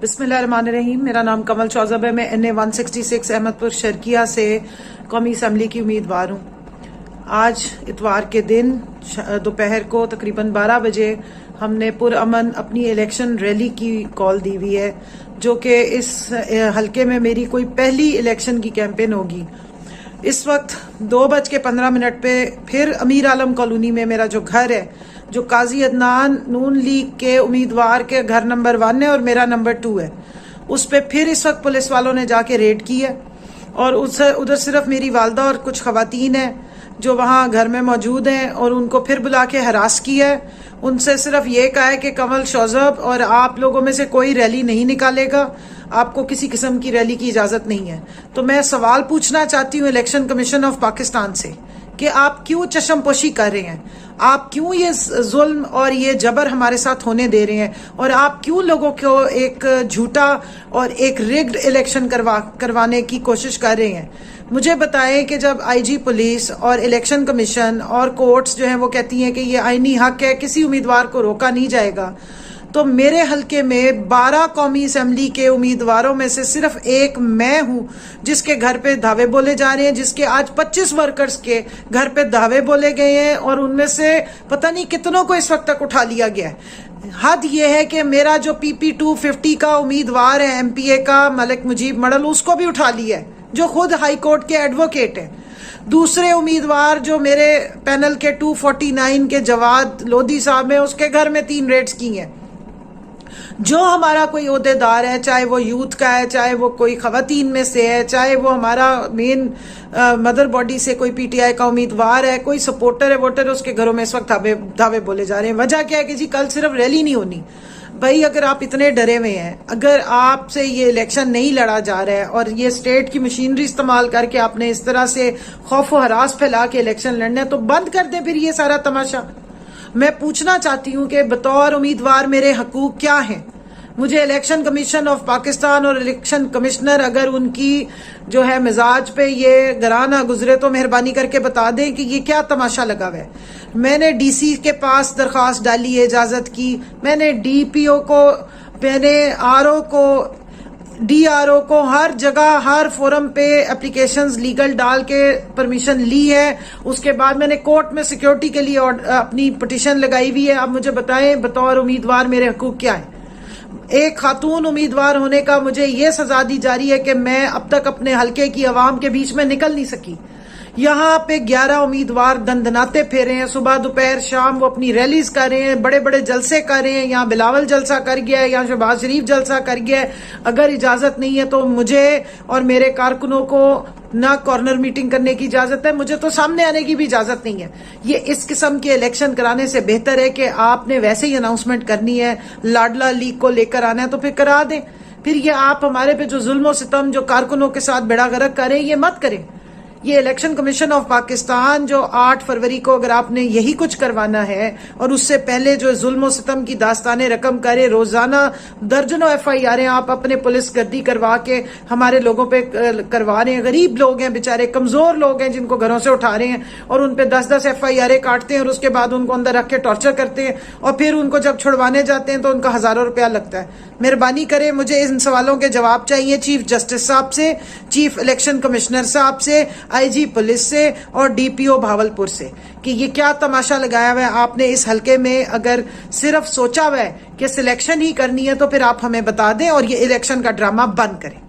بسم اللہ الرحمن الرحیم. میرا نام کمل شوزب ہے. میں NA 166 احمد پور شرکیہ سے قومی اسمبلی کی امیدوار ہوں. آج اتوار کے دن دوپہر کو تقریباً 12 بجے ہم نے پرامن اپنی الیکشن ریلی کی کال دی ہوئی ہے، جو کہ اس حلقے میں میری کوئی پہلی الیکشن کی کیمپین ہوگی. اس وقت 2:15 پہ پھر امیر عالم کالونی میں میرا جو گھر ہے، جو قاضی عدنان نون لیگ کے امیدوار کے گھر نمبر 1 ہے اور میرا نمبر 2 ہے، اس پہ پھر اس وقت پولیس والوں نے جا کے ریڈ کی ہے. اور ادھر صرف میری والدہ اور کچھ خواتین ہیں جو وہاں گھر میں موجود ہیں، اور ان کو پھر بلا کے ہراس کیا ہے. ان سے صرف یہ کہا ہے کہ کمل شوزب اور آپ لوگوں میں سے کوئی ریلی نہیں نکالے گا، آپ کو کسی قسم کی ریلی کی اجازت نہیں ہے. تو میں سوال پوچھنا چاہتی ہوں الیکشن کمیشن آف پاکستان سے کہ آپ کیوں چشم پوشی کر رہے ہیں، آپ کیوں یہ ظلم اور یہ جبر ہمارے ساتھ ہونے دے رہے ہیں، اور آپ کیوں لوگوں کو ایک جھوٹا اور ایک ریگڈ الیکشن کروانے کی کوشش کر رہے ہیں. مجھے بتائیں کہ جب IG پولیس اور الیکشن کمیشن اور کورٹس جو ہیں وہ کہتی ہیں کہ یہ آئینی حق ہے، کسی امیدوار کو روکا نہیں جائے گا، تو میرے حلقے میں 12 قومی اسمبلی کے امیدواروں میں سے صرف ایک میں ہوں جس کے گھر پہ دعوے بولے جا رہے ہیں، جس کے آج 25 ورکرز کے گھر پہ دعوے بولے گئے ہیں، اور ان میں سے پتہ نہیں کتنوں کو اس وقت تک اٹھا لیا گیا ہے. حد یہ ہے کہ میرا جو PP 250 کا امیدوار ہے MPA کا ملک مجیب مڈل، اس کو بھی اٹھا لیا ہے، جو خود ہائی کورٹ کے ایڈوکیٹ ہیں. دوسرے امیدوار جو میرے پینل کے 249 کے جواد لودھی صاحب ہیں، اس کے گھر میں 3 ریڈز کی ہیں. جو ہمارا کوئی عہدیدار ہے، چاہے وہ یوتھ کا ہے، چاہے وہ کوئی خواتین میں سے ہے، چاہے وہ ہمارا مین مدر باڈی سے کوئی PTI کا امیدوار ہے، کوئی سپورٹر ہے ووٹر، اس کے گھروں میں اس وقت دعوے بولے جا رہے ہیں. وجہ کیا ہے کہ جی کل صرف ریلی نہیں ہونی. بھائی اگر آپ اتنے ڈرے ہوئے ہیں، اگر آپ سے یہ الیکشن نہیں لڑا جا رہا ہے اور یہ اسٹیٹ کی مشینری استعمال کر کے آپ نے اس طرح سے خوف و ہراس پھیلا کے الیکشن لڑنا ہے، تو بند کر دیں پھر یہ سارا تماشا. میں پوچھنا چاہتی ہوں کہ بطور امیدوار میرے حقوق کیا ہیں. مجھے الیکشن کمیشن آف پاکستان اور الیکشن کمشنر اگر ان کی جو ہے مزاج پہ یہ گرانہ گزرے تو مہربانی کر کے بتا دیں کہ یہ کیا تماشا لگا ہوا ہے. میں نے DC کے پاس درخواست ڈالی ہے اجازت کی، میں نے DPO کو، میں نے RO کو، DRO کو، ہر جگہ ہر فورم پہ اپلیکیشنز لیگل ڈال کے پرمیشن لی ہے. اس کے بعد میں نے کورٹ میں سیکیورٹی کے لیے اپنی پٹیشن لگائی ہوئی ہے. اب مجھے بتائیں بطور امیدوار میرے حقوق کیا ہیں. ایک خاتون امیدوار ہونے کا مجھے یہ سزا دی جا رہی ہے کہ میں اب تک اپنے حلقے کی عوام کے بیچ میں نکل نہیں سکی. یہاں پہ 11 امیدوار دندناتے پھیرے ہیں، صبح دوپہر شام وہ اپنی ریلیز کر رہے ہیں، بڑے بڑے جلسے کر رہے ہیں. یہاں بلاول جلسہ کر گیا ہے، یہاں شہباز شریف جلسہ کر گیا ہے. اگر اجازت نہیں ہے تو مجھے اور میرے کارکنوں کو نہ کارنر میٹنگ کرنے کی اجازت ہے، مجھے تو سامنے آنے کی بھی اجازت نہیں ہے. یہ اس قسم کے الیکشن کرانے سے بہتر ہے کہ آپ نے ویسے ہی اناؤنسمنٹ کرنی ہے، لاڈلا لیگ کو لے کر آنا ہے تو پھر کرا دیں. پھر یہ آپ ہمارے پہ جو ظلم و ستم جو کارکنوں کے ساتھ بیڑا غرق کریں، یہ مت کریں. یہ الیکشن کمیشن آف پاکستان جو 8 فروری کو اگر آپ نے یہی کچھ کروانا ہے اور اس سے پہلے جو ظلم و ستم کی داستانیں رقم کرے، روزانہ درجنوں FIR آپ اپنے پولیس گردی کروا کے ہمارے لوگوں پہ کروا رہے ہیں. غریب لوگ ہیں بیچارے، کمزور لوگ ہیں جن کو گھروں سے اٹھا رہے ہیں اور ان پہ 10 FIR کاٹتے ہیں اور اس کے بعد ان کو اندر رکھ کے ٹارچر کرتے ہیں، اور پھر ان کو جب چھڑوانے جاتے ہیں تو ان کا ہزاروں روپیہ لگتا ہے. مہربانی کریں، مجھے ان سوالوں کے جواب چاہیے چیف جسٹس صاحب سے، چیف الیکشن کمشنر صاحب سے، IG پولیس سے اور DPO بھاولپور سے، کہ یہ کیا تماشا لگایا ہوا ہے آپ نے اس حلقے میں. اگر صرف سوچا ہوا ہے کہ سلیکشن ہی کرنی ہے تو پھر آپ ہمیں بتا دیں اور یہ الیکشن کا ڈرامہ بند کریں.